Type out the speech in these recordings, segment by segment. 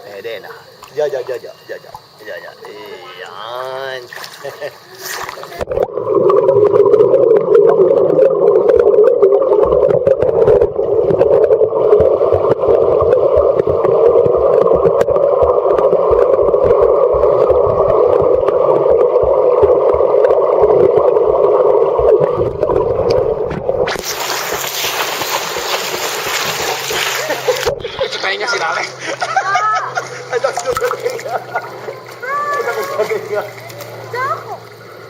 Pwede na. Ja. Ayan. Tayo niya sila rin.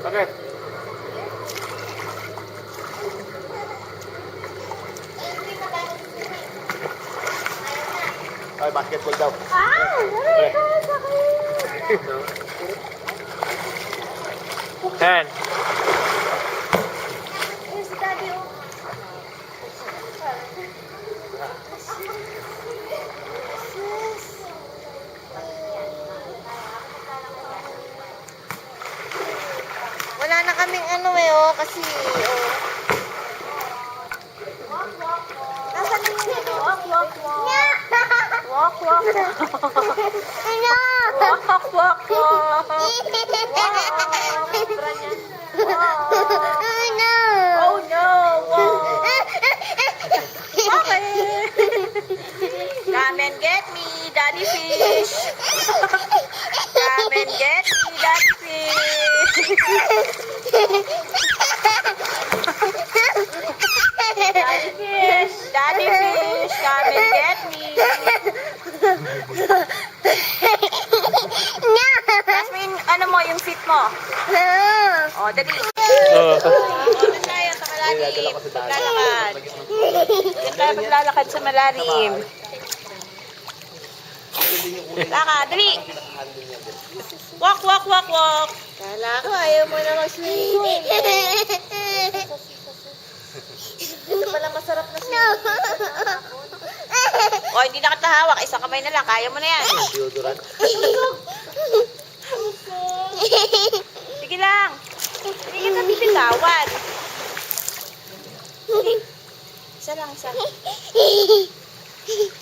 Bakit? Ay, basketball daw. Yan. Wala na kaming kasi, Nasaan na yung Walk. Oh no! Okay. Come and get me, Daddy Fish. Come and get me, Daddy Fish. Daddy Fish, come and get me. Jasmine, yung seat mo? Oh, dali. Doon tayo sa malalim. Maglalakad. Doon tayo maglalakad sa malalim. Lakad, dali. Walk. Kala ko, ayaw mo na mag-swim. Ito pala masarap na swim. O, hindi na kita hawak. Isang kamay na lang. Kaya mo na yan. Deodorant. Sige lang. Hindi kita bibitawan. Isa lang.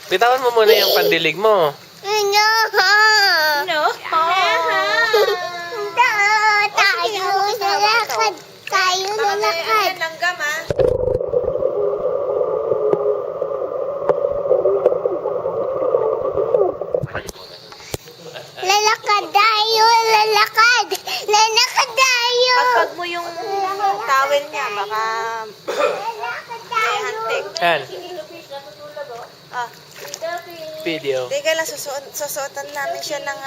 Bitawan mo muna yung pandilig mo. No. Tayo na lakad. Langgam, ha? Lalakad tayo. Pagpag mo yung towel niya, baka may hantik. Yan. Ah. Video. Teka lang, susuotan namin siya ng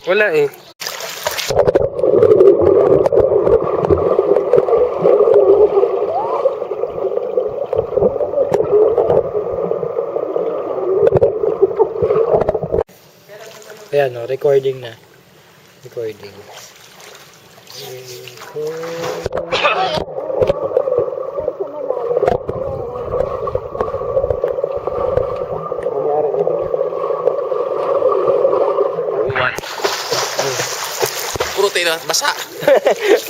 Wala eh. Ayan o, recording na. Recording. Puro tayo na basa.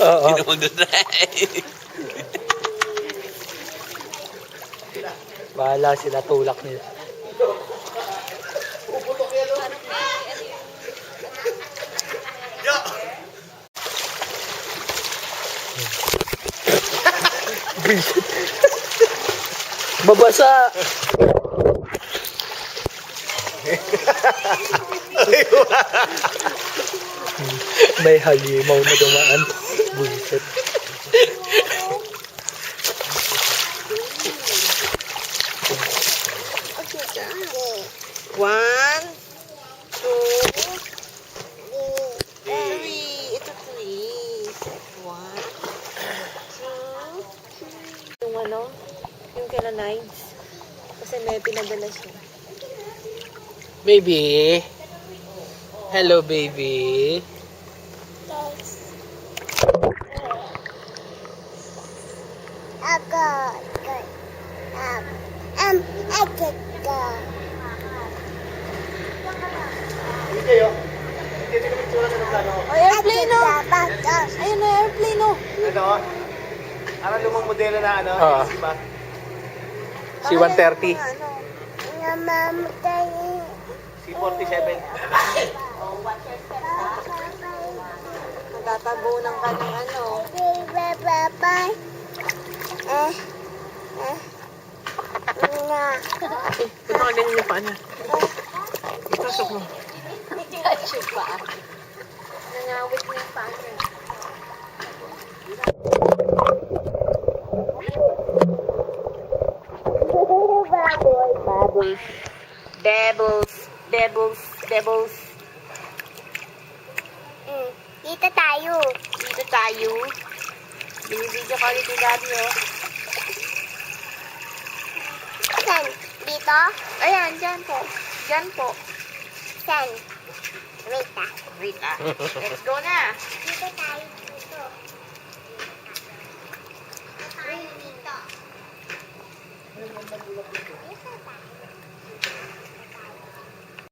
Oo. Hindi naman doon. Bahala sila, tulak nila. Babasa! May halimaw na dumaan. Buisit. One, two, three. Ito three. One, two, yung yung kila Nides. Kasi may pinadala siya. Baby. Hello, baby. Ako. Hindi kayo. Hindi ka picture na ng plano. Oh, airplane oh. Ayun na airplane oh. Ano? Parang lumang modelo na ano, si ba? Si 130. C47. Natatabunan ka ng ano. Ito ka ganyan yung paa niya. Itusok mo. Kacho pa. Nangawit mo yung paa niya. Bubbles. Bubbles. Dito tayo. Dito tayo. Binibidyo ka ulit ni Daddy, oh. Saan? Dito? Ayan, dyan po. Dyan po. Saan? Wait ah. Wait ah. Let's go na. Dito tayo. Dito. Tayo dito. Dito tayo.